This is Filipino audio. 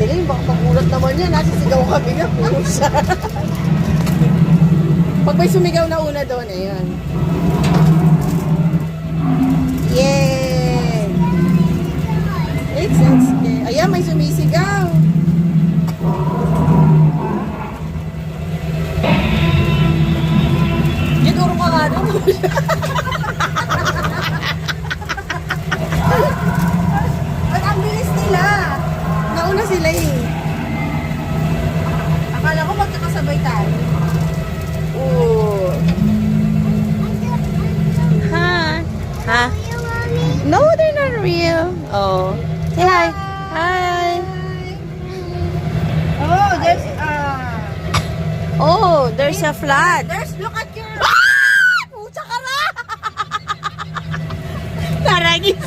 Evelyn, baka magulat naman yan. Nasisigaw kami nga. Pusa. Pag may sumigaw na una doon, ayun. Yay! It's okay. Ayan, may sumisigaw. Siguro ka nga doon. Ba't ang bilis nila? Nauna sila eh. Akala ko magkakasabay tayo. Oh. Hi. Ha? No, they're not real. Oh. Say hi. Hi. Oh, there's Oh, there's a flat. look at your Pucha ka na! Naragis.